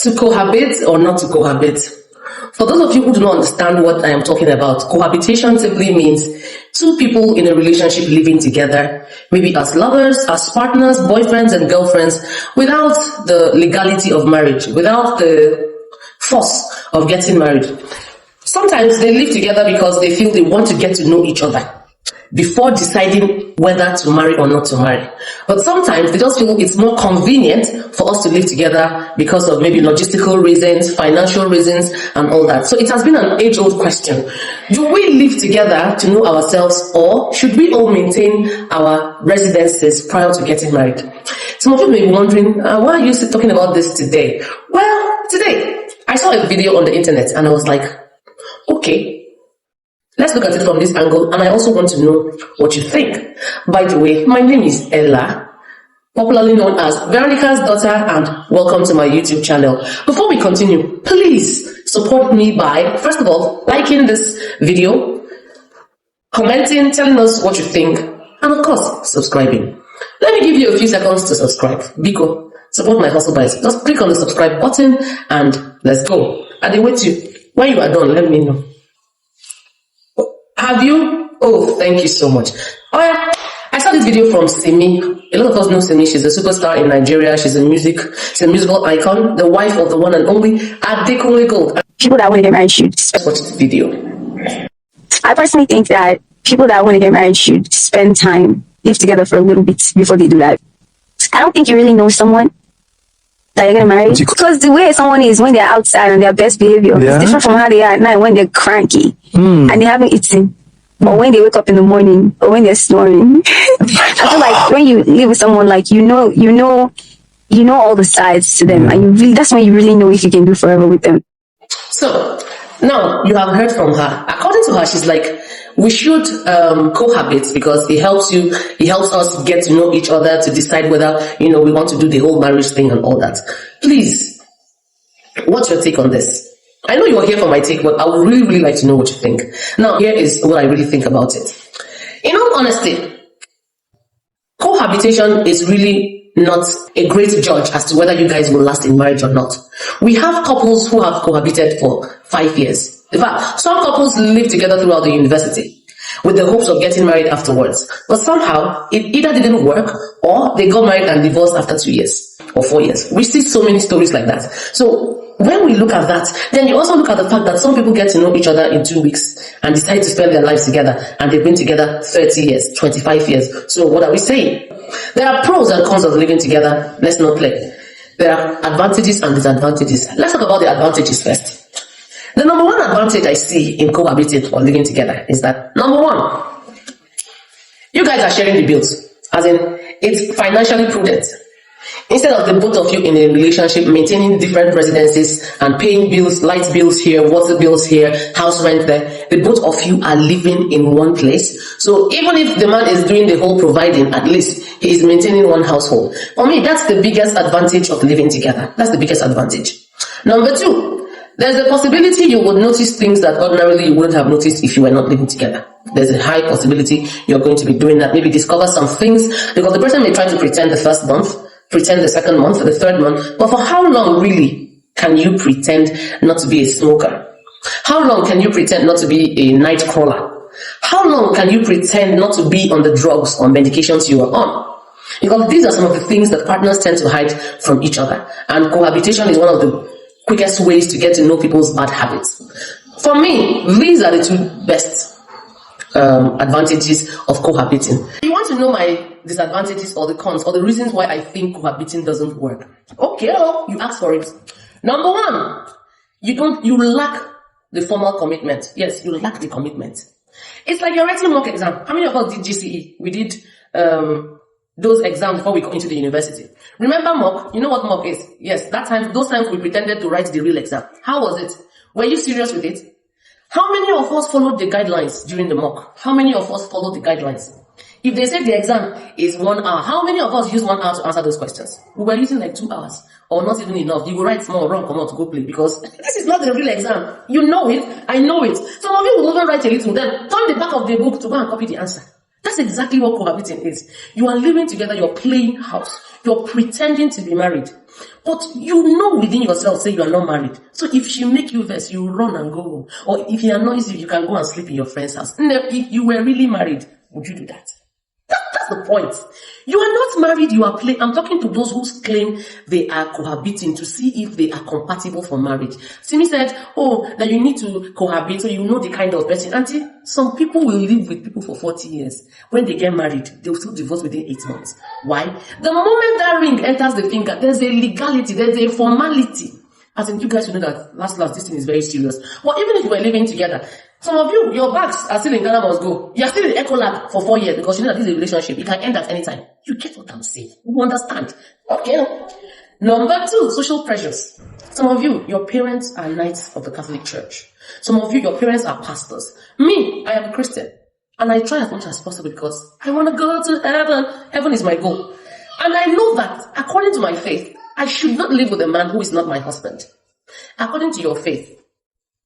To cohabit or not to cohabit? For those of you who do not understand what I am talking about, cohabitation simply means two people in a relationship living together, maybe as lovers, as partners, boyfriends and girlfriends, without the legality of marriage, without the force of getting married. Sometimes they live together because they feel they want to get to know each other before deciding whether to marry or not to marry. But sometimes they just feel it's more convenient for us to live together because of maybe logistical reasons, financial reasons, and all that. So it has been an age-old question. Do we live together to know ourselves, or should we all maintain our residences prior to getting married? Some of you may be wondering, why are you talking about this today? Well, today, I saw a video on the internet and I was like, okay, let's look at it from this angle, and I also want to know what you think. By the way, my name is Ella, popularly known as Veronica's daughter, and welcome to my YouTube channel. Before we continue, please support me by, first of all, liking this video, commenting, telling us what you think, and of course, subscribing. Let me give you a few seconds to subscribe. Biko, support my hustle by just click on the subscribe button and let's go. And then wait you. When you are done, let me know. Have you? Oh, thank you so much. Oh yeah, I saw this video from Simi. A lot of us know Simi. She's a superstar in Nigeria. She's a musical icon, the wife of the one and only Adekunle Gold. People that want to get married should watch this video. I personally think that people that want to get married should spend time, live together for a little bit before they do that. I don't think you really know someone that you're gonna marry, because the way someone is when they're outside on their best behavior is different from how they are at night when they're cranky and they haven't eaten, or when they wake up in the morning, or when they're snoring. I feel like when you live with someone, like you know all the sides to them, and that's when you really know if you can do forever with them. So now you have heard from her. According to her, she's like, we should cohabit because it helps us get to know each other, to decide whether we want to do the whole marriage thing and all that. Please, what's your take on this? I know you're here for my take, but I would really like to know what you think. Now, here is what I really think about it. In all honesty, cohabitation is really not a great judge as to whether you guys will last in marriage or not. We have couples who have cohabited for 5 years. In fact, some couples live together throughout the university with the hopes of getting married afterwards. But somehow, it either didn't work or they got married and divorced after 2 years or 4 years. We see so many stories like that. So when we look at that, then you also look at the fact that some people get to know each other in 2 weeks and decide to spend their lives together, and they've been together 30 years, 25 years. So what are we saying? There are pros and cons of living together. Let's not play. There are advantages and disadvantages. Let's talk about the advantages first. The number one advantage I see in cohabiting or living together is that, number one, you guys are sharing the bills. As in, it's financially prudent. Instead of the both of you in a relationship maintaining different residences and paying bills, light bills here, water bills here, house rent there, the both of you are living in one place. So even if the man is doing the whole providing, at least he is maintaining one household. For me, that's the biggest advantage of living together. That's the biggest advantage. Number two, there's a possibility you would notice things that ordinarily you wouldn't have noticed if you were not living together. There's a high possibility you're going to be doing that. Maybe discover some things, because the person may try to pretend the first month, pretend the second month, the third month. But for how long really can you pretend not to be a smoker? How long can you pretend not to be a night crawler? How long can you pretend not to be on the drugs or medications you are on? Because these are some of the things that partners tend to hide from each other. And cohabitation is one of the quickest ways to get to know people's bad habits. For me, these are the two best advantages of cohabiting. If you want to know my disadvantages or the cons or the reasons why I think cohabiting doesn't work, okay, you ask for it. Number one, you lack the formal commitment. Yes, you lack the commitment. It's like you're writing mock exam. How many of us did GCE? We did those exams before we got into the university. Remember mock? You know what mock is? Yes, those times we pretended to write the real exam. How was it? Were you serious with it? How many of us followed the guidelines during the mock? How many of us followed the guidelines? If they say the exam is 1 hour, how many of us use 1 hour to answer those questions? We were using like 2 hours, or not even enough. You will write small, wrong, come out to go play, because this is not the real exam. You know it, I know it. Some of you will even write a little, then turn the back of the book to go and copy the answer. That's exactly what cohabiting is. You are living together, you're playing house, you're pretending to be married. But you know within yourself, say you are not married. So if she make you vex, you run and go home. Or if he annoys you, you can go and sleep in your friend's house. If you were really married, would you do that? That's the point. You are not married, you are playing. I'm talking to those who claim they are cohabiting to see if they are compatible for marriage. Simi said, oh, that you need to cohabit so you know the kind of person. Auntie, some people will live with people for 40 years. When they get married, they will still divorce within 8 months. Why? The moment that ring enters the finger, there's a legality, there's a formality. As in, you guys will know that last, this thing is very serious. But even if you were living together, some of you, your bags are still in Ghana must go. You are still in Echo Lab for 4 years because you know that this is a relationship. It can end at any time. You get what I'm saying. You understand? Okay. Number 2, social pressures. Some of you, your parents are knights of the Catholic Church. Some of you, your parents are pastors. Me, I am a Christian. And I try as much as possible because I want to go to heaven. Heaven is my goal. And I know that, according to my faith, I should not live with a man who is not my husband. According to your faith,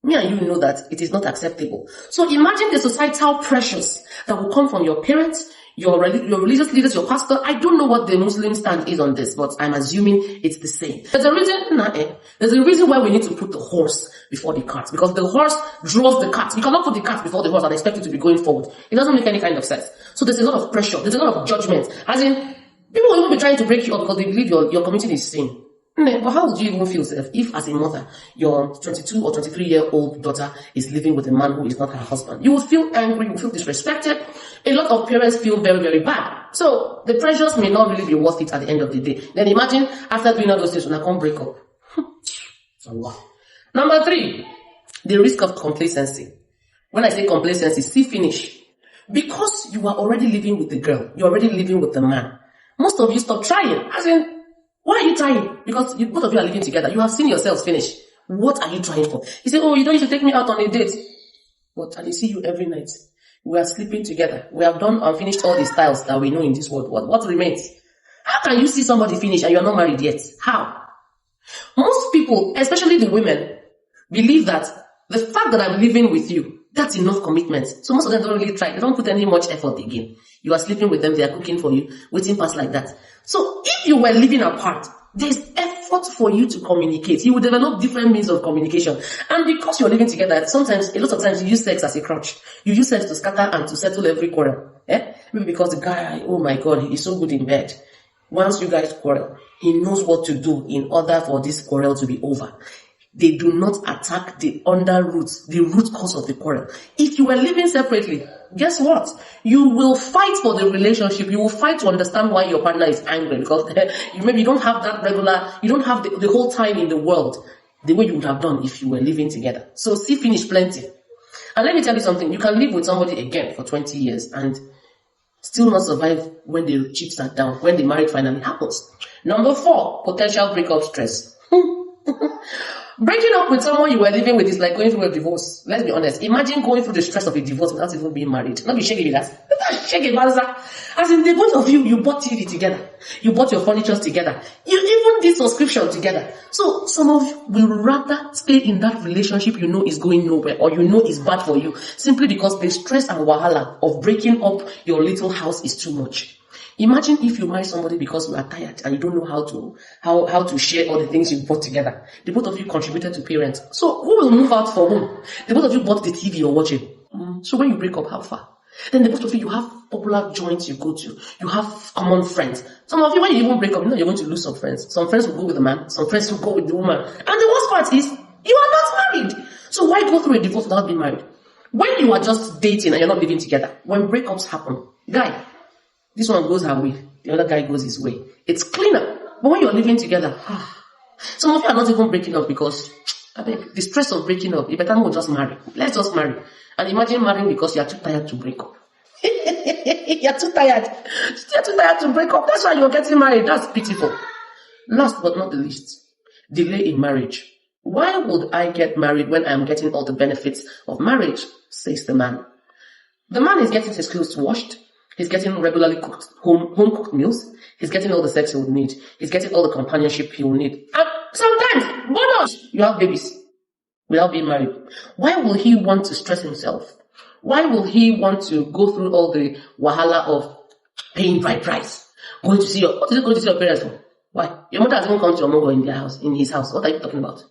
me and you know that it is not acceptable. So imagine the societal pressures that will come from your parents, your religious leaders, your pastor. I don't know what the Muslim stand is on this, but I'm assuming it's the same. There's a reason why we need to put the horse before the cart, because the horse draws the cart. You cannot put the cart before the horse and expect it to be going forward. It doesn't make any kind of sense. So there's a lot of pressure. There's a lot of judgment. As in, people will even be trying to break you up because they believe you're committing a sin. But how would you even feel if, as a mother, your 22 or 23-year-old daughter is living with a man who is not her husband? You would feel angry, you would feel disrespected. A lot of parents feel very, very bad. So the pressures may not really be worth it at the end of the day. Then imagine after doing all those things, when I can't break up. Number 3, the risk of complacency. When I say complacency, see finish. Because you are already living with the girl, you're already living with the man. Most of you stop trying. As in, why are you trying? Because both of you are living together. You have seen yourselves finish. What are you trying for? You say, oh, you don't need to take me out on a date. But I see you every night. We are sleeping together. We have done and finished all the styles that we know in this world. What remains? How can you see somebody finish and you're not married yet? How? Most people, especially the women, believe that the fact that I'm living with you, that's enough commitment. So most of them don't really try. They don't put any much effort again. You are sleeping with them, they are cooking for you, waiting past like that. So if you were living apart, there's effort for you to communicate. You will develop different means of communication. And because you're living together, a lot of times you use sex as a crutch. You use sex to scatter and to settle every quarrel. Maybe because the guy, oh my God, he is so good in bed. Once you guys quarrel, he knows what to do in order for this quarrel to be over. They do not attack the root cause of the quarrel. If you were living separately, guess what? You will fight for the relationship. You will fight to understand why your partner is angry, because maybe you don't have you don't have the whole time in the world the way you would have done if you were living together. So see finish plenty. And let me tell you something, you can live with somebody again for 20 years and still not survive when the chips are down, when the marriage finally happens. Number 4, potential breakup stress. Breaking up with someone you were living with is like going through a divorce. Let's be honest. Imagine going through the stress of a divorce without even being married. Not be shaking with that. Shaking, as in the both of you bought TV together. You bought your furniture together. You even did subscription together. So some of you will rather stay in that relationship you know is going nowhere or you know is bad for you simply because the stress and wahala of breaking up your little house is too much. Imagine if you marry somebody because you are tired and you don't know how to share all the things you bought together. The both of you contributed to parents. So who will move out for whom? The both of you bought the TV you're watching. So when you break up, how far? Then the both of you have popular joints you go to. You have common friends. Some of you, when you even break up, you know you're going to lose some friends. Some friends will go with the man. Some friends will go with the woman. And the worst part is, you are not married. So why go through a divorce without being married? When you are just dating and you're not living together, when breakups happen, guy, this one goes her way, the other guy goes his way. It's cleaner. But when you're living together, some of you are not even breaking up because the stress of breaking up, you better not just marry. Let's just marry. And imagine marrying because you're too tired to break up. You're too tired. You're too tired to break up. That's why you're getting married. That's pitiful. Last but not the least, delay in marriage. Why would I get married when I'm getting all the benefits of marriage? Says the man. The man is getting his clothes washed. He's getting regularly cooked, home-cooked meals. He's getting all the sex he would need. He's getting all the companionship he will need. And sometimes, bonus, you have babies without being married. Why will he want to stress himself Why will he want to go through all the wahala of paying bride price? Going to see what is it going to see your parents for? Why? Your mother has even come to your mother in their house, in his house. What are you talking about?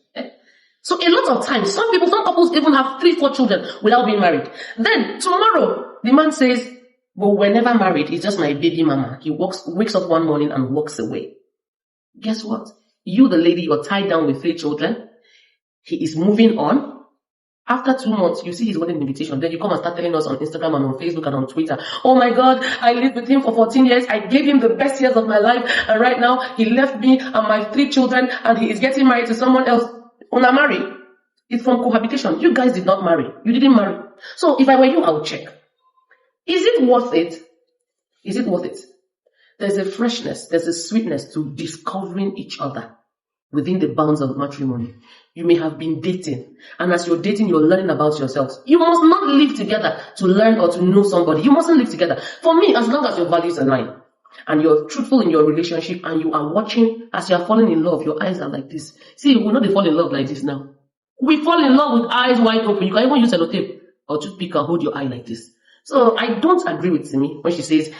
So a lot of times, some couples even have 3-4 children without being married. Then tomorrow, the man says, well, we're never married. It's just my baby mama. He wakes up one morning and walks away. Guess what? You, the lady, you're tied down with 3 children. He is moving on. After 2 months, you see his wedding invitation. Then you come and start telling us on Instagram and on Facebook and on Twitter, oh my God, I lived with him for 14 years. I gave him the best years of my life. And right now, he left me and my 3 children and he is getting married to someone else. Una marry. It's from cohabitation. You guys did not marry. You didn't marry. So if I were you, I would check. Is it worth it? Is it worth it? There's a freshness, there's a sweetness to discovering each other within the bounds of matrimony. You may have been dating, and as you're dating, you're learning about yourselves. You must not live together to learn or to know somebody. You mustn't live together. For me, as long as your values align, and you're truthful in your relationship, and you are watching, as you are falling in love, your eyes are like this. See, we know they fall in love like this now. We fall in love with eyes wide open. You can even use sellotape or toothpick and hold your eye like this. So I don't agree with Simi when she says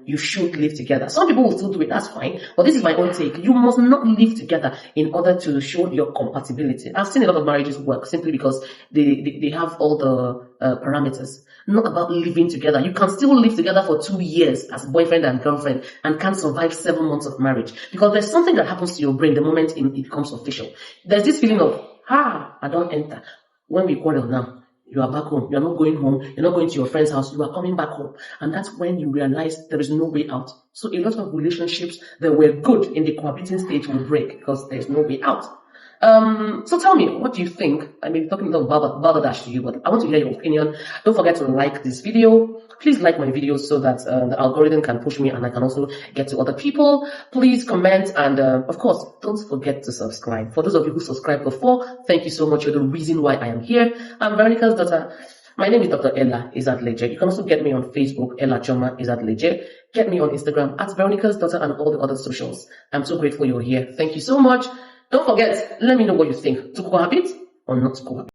you should live together. Some people will still do it, that's fine. But this is my own take. You must not live together in order to show your compatibility. I've seen a lot of marriages work simply because they have all the parameters. Not about living together. You can still live together for 2 years as boyfriend and girlfriend and can't survive 7 months of marriage. Because there's something that happens to your brain the moment it becomes official. There's this feeling of, I don't enter. When we quarrel now, you are back home. You're not going home. You're not going to your friend's house. You are coming back home. And that's when you realize there is no way out. So a lot of relationships that were good in the cohabiting stage will break because there's no way out. So tell me, what do you think? I may be talking about balderdash to you, but I want to hear your opinion. Don't forget to like this video. Please like my videos so that the algorithm can push me and I can also get to other people. Please comment and, of course, don't forget to subscribe. For those of you who subscribed before, thank you so much. You're the reason why I am here. I'm Veronica's daughter. My name is Dr. Ella Izadleje. You can also get me on Facebook, Ella Choma Izadleje. Get me on Instagram at Veronica's daughter and all the other socials. I'm so grateful you're here. Thank you so much. Don't forget, let me know what you think. To cohabit or not to cohabit?